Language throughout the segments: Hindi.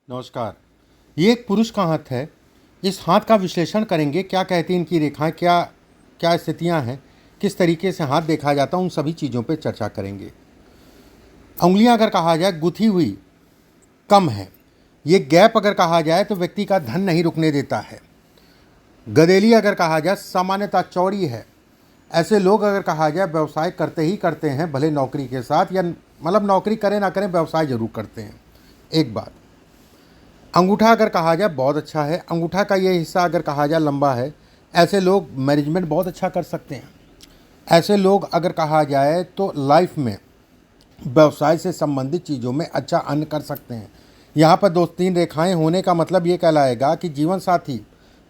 नमस्कार। ये एक पुरुष का हाथ है। इस हाथ का विश्लेषण करेंगे, क्या कहती हैं इनकी रेखाएं, क्या क्या स्थितियां हैं, किस तरीके से हाथ देखा जाता है, उन सभी चीज़ों पे चर्चा करेंगे। उंगलियां अगर कहा जाए गुथी हुई कम है। ये गैप अगर कहा जाए तो व्यक्ति का धन नहीं रुकने देता है। गदेली अगर कहा जाए सामान्यतः चौड़ी है। ऐसे लोग अगर कहा जाए व्यवसाय करते ही करते हैं, भले नौकरी के साथ या मतलब नौकरी करें ना करें व्यवसाय जरूर करते हैं। एक बात, अंगूठा अगर कहा जाए बहुत अच्छा है। अंगूठा का ये हिस्सा अगर कहा जाए लंबा है। ऐसे लोग मैनेजमेंट बहुत अच्छा कर सकते हैं। ऐसे लोग अगर कहा जाए तो लाइफ में व्यवसाय से संबंधित चीज़ों में अच्छा अर्न कर सकते हैं। यहाँ पर दो तीन रेखाएं होने का मतलब ये कहलाएगा कि जीवन साथी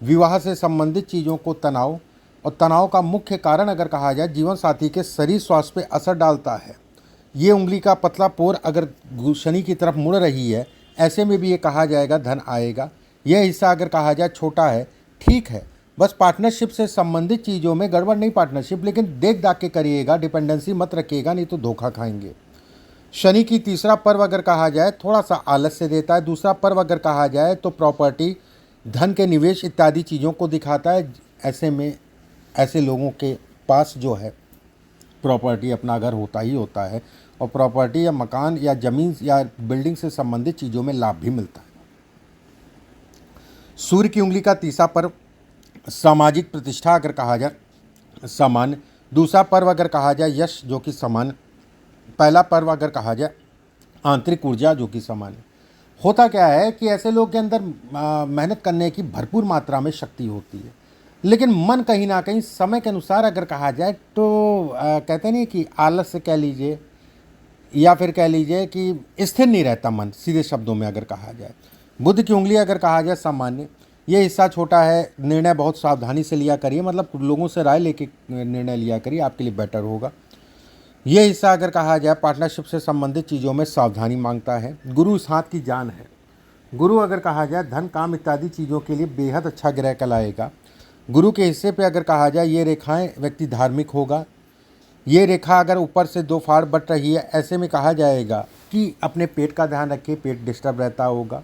विवाह से संबंधित चीज़ों को तनाव, और तनाव का मुख्य कारण अगर कहा जाए जीवन साथी के शरीर स्वास्थ्य पे असर डालता है। ये उंगली का पतला पोर अगर शनि की तरफ मुड़ रही है, ऐसे में भी ये कहा जाएगा धन आएगा। यह हिस्सा अगर कहा जाए छोटा है, ठीक है, बस पार्टनरशिप से संबंधित चीज़ों में गड़बड़ नहीं पार्टनरशिप, लेकिन देख दाख के करिएगा, डिपेंडेंसी मत रखिएगा, नहीं तो धोखा खाएंगे। शनि की तीसरा पर्व अगर कहा जाए थोड़ा सा आलस्य देता है। दूसरा पर्व अगर कहा जाए तो प्रॉपर्टी, धन के निवेश इत्यादि चीज़ों को दिखाता है। ऐसे में ऐसे लोगों के पास जो है प्रॉपर्टी, अपना घर होता ही होता है, और प्रॉपर्टी या मकान या ज़मीन या बिल्डिंग से संबंधित चीज़ों में लाभ भी मिलता है। सूर्य की उंगली का तीसरा पर्व सामाजिक प्रतिष्ठा अगर कहा जाए सामान्य। दूसरा पर्व अगर कहा जाए यश जो कि सामान्य। पहला पर्व अगर कहा जाए आंतरिक ऊर्जा जो कि सामान्य। होता क्या है कि ऐसे लोग के अंदर मेहनत करने की भरपूर मात्रा में शक्ति होती है, लेकिन मन कहीं ना कहीं समय के अनुसार अगर कहा जाए तो कहते नहीं कि आलस्य कह लीजिए या फिर कह लीजिए कि स्थिर नहीं रहता मन, सीधे शब्दों में अगर कहा जाए। बुध की उंगली अगर कहा जाए सामान्य। ये हिस्सा छोटा है, निर्णय बहुत सावधानी से लिया करिए, मतलब लोगों से राय लेके निर्णय लिया करिए, आपके लिए बेटर होगा। ये हिस्सा अगर कहा जाए पार्टनरशिप से संबंधित चीज़ों में सावधानी मांगता है। गुरु इस हाथ की जान है। गुरु अगर कहा जाए धन काम इत्यादि चीज़ों के लिए बेहद अच्छा ग्रह कहलाएगा। गुरु के हिस्से पे अगर कहा जाए ये रेखाएं, व्यक्ति धार्मिक होगा। ये रेखा अगर ऊपर से दो फाड़ बट रही है, ऐसे में कहा जाएगा कि अपने पेट का ध्यान रखिए, पेट डिस्टर्ब रहता होगा।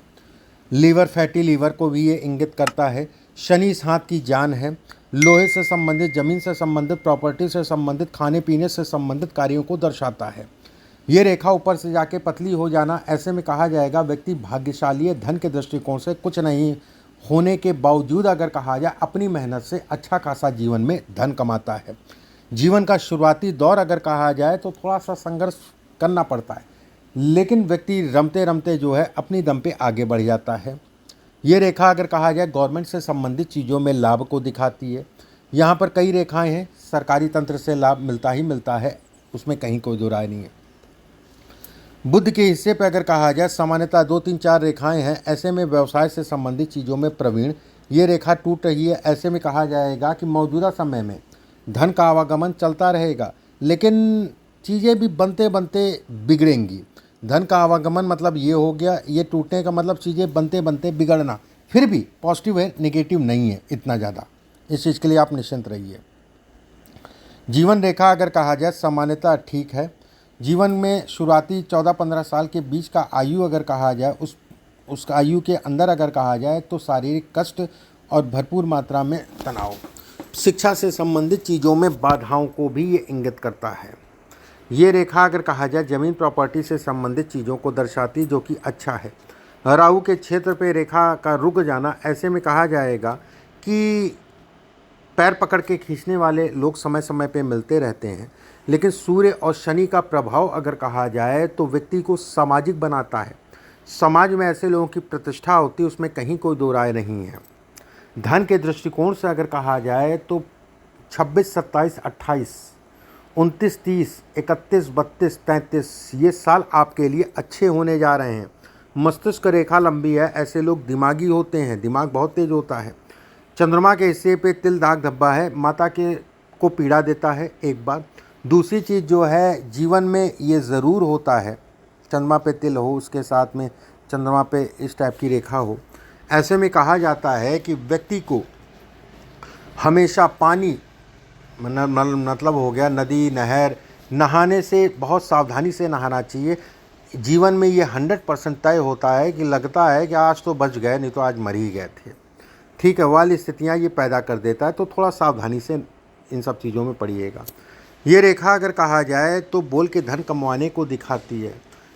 लीवर, फैटी लीवर को भी ये इंगित करता है। शनि इस हाथ की जान है। लोहे से संबंधित, जमीन से संबंधित, प्रॉपर्टी से संबंधित, खाने पीने से संबंधित कार्यों को दर्शाता है। ये रेखा ऊपर से जाके पतली हो जाना, ऐसे में कहा जाएगा व्यक्ति भाग्यशाली है। धन के दृष्टिकोण से कुछ नहीं होने के बावजूद अगर कहा जाए अपनी मेहनत से अच्छा खासा जीवन में धन कमाता है। जीवन का शुरुआती दौर अगर कहा जाए तो थोड़ा सा संघर्ष करना पड़ता है, लेकिन व्यक्ति रमते रमते जो है अपनी दम पे आगे बढ़ जाता है। ये रेखा अगर कहा जाए गवर्नमेंट से संबंधित चीज़ों में लाभ को दिखाती है। यहाँ पर कई रेखाएं हैं, सरकारी तंत्र से लाभ मिलता ही मिलता है, उसमें कहीं कोई दो राय नहीं है। बुध के हिस्से पर अगर कहा जाए सामान्यतः 2 3 4 रेखाएं हैं। ऐसे में व्यवसाय से संबंधित चीज़ों में प्रवीण। ये रेखा टूट रही है, ऐसे में कहा जाएगा कि मौजूदा समय में धन का आवागमन चलता रहेगा, लेकिन चीज़ें भी बनते बनते बिगड़ेंगी। धन का आवागमन मतलब ये हो गया, ये टूटने का मतलब चीज़ें बनते बनते बिगड़ना। फिर भी पॉजिटिव है, नेगेटिव नहीं है इतना ज़्यादा, इस चीज़ के लिए आप निश्चिंत रहिए। जीवन रेखा अगर कहा जाए सामान्यतः ठीक है। जीवन में शुरुआती 14 15 साल के बीच का आयु अगर कहा जाए उस आयु के अंदर अगर कहा जाए तो शारीरिक कष्ट और भरपूर मात्रा में तनाव, शिक्षा से संबंधित चीज़ों में बाधाओं को भी ये इंगित करता है। ये रेखा अगर कहा जाए ज़मीन प्रॉपर्टी से संबंधित चीज़ों को दर्शाती, जो कि अच्छा है। राहु के क्षेत्र पे रेखा का रुक जाना, ऐसे में कहा जाएगा कि पैर पकड़ के खींचने वाले लोग समय समय पे मिलते रहते हैं, लेकिन सूर्य और शनि का प्रभाव अगर कहा जाए तो व्यक्ति को सामाजिक बनाता है। समाज में ऐसे लोगों की प्रतिष्ठा होती है, उसमें कहीं कोई दो राय नहीं है। धन के दृष्टिकोण से अगर कहा जाए तो 26 27 28 29 30 31 32 33 ये साल आपके लिए अच्छे होने जा रहे हैं। मस्तिष्क रेखा लंबी है, ऐसे लोग दिमागी होते हैं, दिमाग बहुत तेज होता है। चंद्रमा के हिस्से पे तिल दाग धब्बा है, माता के को पीड़ा देता है। एक बात, दूसरी चीज़ जो है जीवन में ये ज़रूर होता है, चंद्रमा पे तिल हो, उसके साथ में चंद्रमा पे इस टाइप की रेखा हो, ऐसे में कहा जाता है कि व्यक्ति को हमेशा पानी मतलब हो गया नदी, नहर, नहाने से बहुत सावधानी से नहाना चाहिए। जीवन में ये 100% तय होता है कि लगता है कि आज तो बच गए, नहीं तो आज मर ही गए थे। ठीक है, वाली स्थितियाँ ये पैदा कर देता है, तो थोड़ा सावधानी से इन सब चीज़ों में पड़िएगा। ये रेखा अगर कहा जाए तो बोल के धन कमाने को दिखाती है,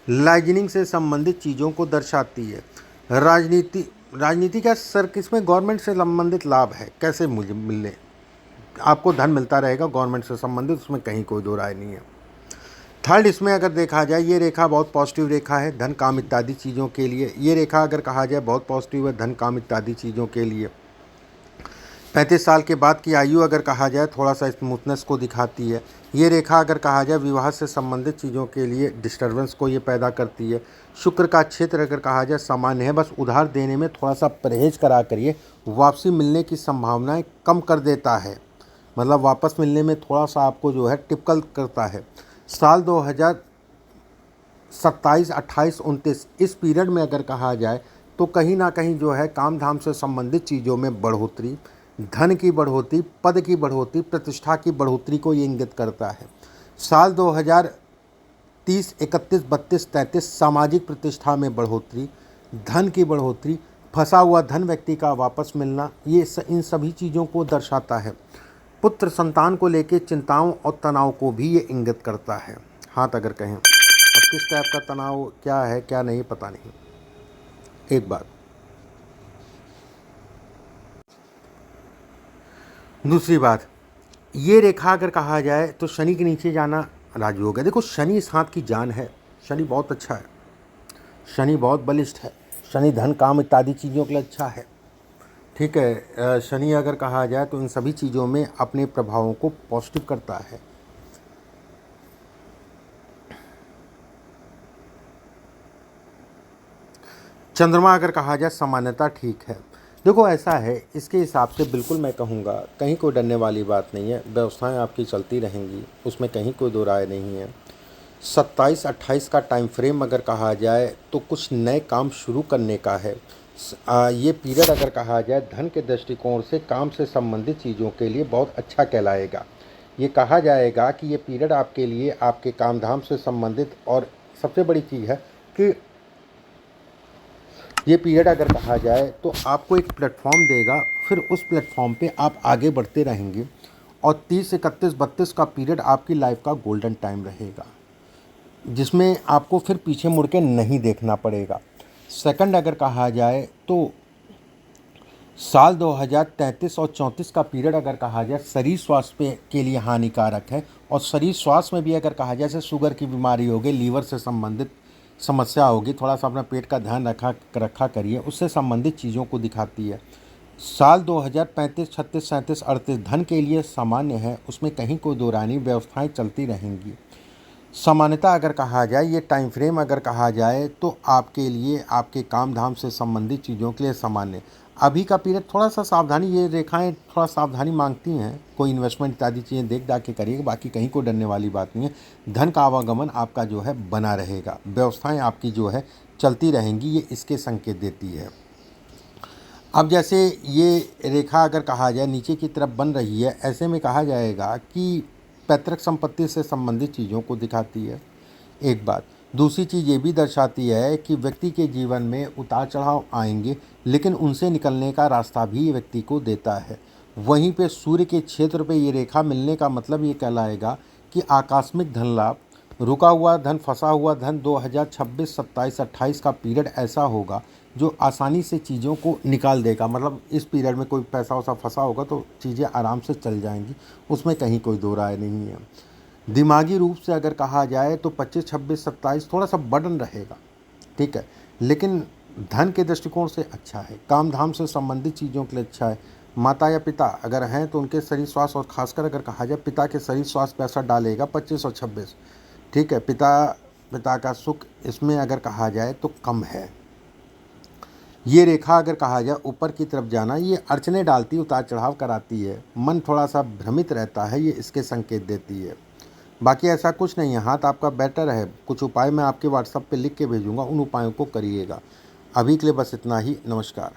लाइजनिंग से संबंधित चीज़ों को दर्शाती है। राजनीति का सर किसमें गवर्नमेंट से संबंधित लाभ है, कैसे मुझे मिलने आपको धन मिलता रहेगा गवर्नमेंट से संबंधित, उसमें कहीं कोई दो राय नहीं है। थर्ड, इसमें अगर देखा जाए ये रेखा बहुत पॉजिटिव रेखा है धन काम इत्यादि चीज़ों के लिए। ये रेखा अगर कहा जाए बहुत पॉजिटिव है धन काम इत्यादि चीज़ों के लिए। 35 साल के बाद की आयु अगर कहा जाए थोड़ा सा स्मूथनेस को दिखाती है। ये रेखा अगर कहा जाए विवाह से संबंधित चीज़ों के लिए डिस्टर्बेंस को ये पैदा करती है। शुक्र का क्षेत्र अगर कहा जाए सामान्य है, बस उधार देने में थोड़ा सा परहेज करा करिए, वापसी मिलने की संभावनाएं कम कर देता है, मतलब वापस मिलने में थोड़ा सा आपको जो है टिपिकल करता है। साल 2027, 28, 29 इस पीरियड में अगर कहा जाए तो कहीं ना कहीं जो है काम धाम से संबंधित चीज़ों में बढ़ोतरी, धन की बढ़ोतरी, पद की बढ़ोतरी, प्रतिष्ठा की बढ़ोतरी को ये इंगित करता है। साल 2030, 31, 32, 33 सामाजिक प्रतिष्ठा में बढ़ोतरी, धन की बढ़ोतरी, फंसा हुआ धन व्यक्ति का वापस मिलना, ये इन सभी चीज़ों को दर्शाता है। पुत्र संतान को लेकर चिंताओं और तनाव को भी ये इंगित करता है। हाथ अगर कहें अब किस टाइप का तनाव क्या है क्या नहीं पता नहीं। एक बात, दूसरी बात, ये रेखा अगर कहा जाए तो शनि के नीचे जाना राजयोग है। देखो शनि इस हाथ की जान है, शनि बहुत अच्छा है, शनि बहुत बलिष्ठ है, शनि धन काम इत्यादि चीज़ों के लिए अच्छा है। ठीक है, शनि अगर कहा जाए तो इन सभी चीज़ों में अपने प्रभावों को पॉजिटिव करता है। चंद्रमा अगर कहा जाए सामान्यता ठीक है। देखो ऐसा है, इसके हिसाब से बिल्कुल मैं कहूँगा कहीं कोई डरने वाली बात नहीं है, व्यवस्थाएं आपकी चलती रहेंगी, उसमें कहीं कोई दो राय नहीं है। 27, 28 का टाइम फ्रेम अगर कहा जाए तो कुछ नए काम शुरू करने का है। ये पीरियड अगर कहा जाए धन के दृष्टिकोण से काम से संबंधित चीज़ों के लिए बहुत अच्छा कहलाएगा। ये कहा जाएगा कि ये पीरियड आपके लिए आपके काम धाम से संबंधित, और सबसे बड़ी चीज़ है कि ये पीरियड अगर कहा जाए तो आपको एक प्लेटफॉर्म देगा, फिर उस प्लेटफॉर्म पे आप आगे बढ़ते रहेंगे, और 30, 31, 32 का पीरियड आपकी लाइफ का गोल्डन टाइम रहेगा, जिसमें आपको फिर पीछे मुड़ के नहीं देखना पड़ेगा। सेकंड अगर कहा जाए तो साल 2033 और 34 का पीरियड अगर कहा जाए शरीर स्वास्थ्य के लिए हानिकारक है, और शरीर स्वास्थ्य में भी अगर कहा जाए जैसे शुगर की बीमारी होगी, लीवर से संबंधित समस्या होगी, थोड़ा सा अपना पेट का ध्यान रखा करिए, उससे संबंधित चीज़ों को दिखाती है। साल 2035, 36, 37, 38 धन के लिए सामान्य है, उसमें कहीं कोई दो राय नहीं, व्यवस्थाएँ चलती रहेंगी। सामान्यता अगर कहा जाए ये टाइम फ्रेम अगर कहा जाए तो आपके लिए आपके काम धाम से संबंधित चीज़ों के लिए सामान्य। अभी का पीरियड थोड़ा सा सावधानी, ये रेखाएं थोड़ा सावधानी मांगती हैं, कोई इन्वेस्टमेंट इत्यादि चीज़ें देख दाख के करिएगा, बाकी कहीं को डरने वाली बात नहीं है। धन का आवागमन आपका जो है बना रहेगा, व्यवस्थाएं आपकी जो है चलती रहेंगी, ये इसके संकेत देती है। अब जैसे ये रेखा अगर कहा जाए नीचे की तरफ बन रही है, ऐसे में कहा जाएगा कि पैतृक संपत्ति से संबंधित चीज़ों को दिखाती है। एक बात, दूसरी चीज़ ये भी दर्शाती है कि व्यक्ति के जीवन में उतार चढ़ाव आएंगे, लेकिन उनसे निकलने का रास्ता भी व्यक्ति को देता है। वहीं पे सूर्य के क्षेत्र पे ये रेखा मिलने का मतलब ये कहलाएगा कि आकस्मिक धन लाभ, रुका हुआ धन, फंसा हुआ धन 2026, 27, 28 का पीरियड ऐसा होगा जो आसानी से चीज़ों को निकाल देगा। मतलब इस पीरियड में कोई पैसा वैसा फंसा होगा तो चीज़ें आराम से चल जाएंगी, उसमें कहीं कोई दो राय नहीं है। दिमागी रूप से अगर कहा जाए तो 25, 26, 27 थोड़ा सा बर्डन रहेगा, ठीक है, लेकिन धन के दृष्टिकोण से अच्छा है, काम धाम से संबंधित चीज़ों के लिए अच्छा है। माता या पिता अगर हैं तो उनके शरीर स्वास्थ्य, और खासकर अगर कहा जाए पिता के शरीर स्वास्थ्य पे असर डालेगा 25 और 26, ठीक है। पिता का सुख इसमें अगर कहा जाए तो कम है। ये रेखा अगर कहा जाए ऊपर की तरफ जाना, ये अड़चने डालती, उतार चढ़ाव कराती है, मन थोड़ा सा भ्रमित रहता है, ये इसके संकेत देती है। बाकी ऐसा कुछ नहीं है, हाथ आपका बेटर है। कुछ उपाय मैं आपके व्हाट्सएप पे लिख के भेजूंगा, उन उपायों को करिएगा। अभी के लिए बस इतना ही, नमस्कार।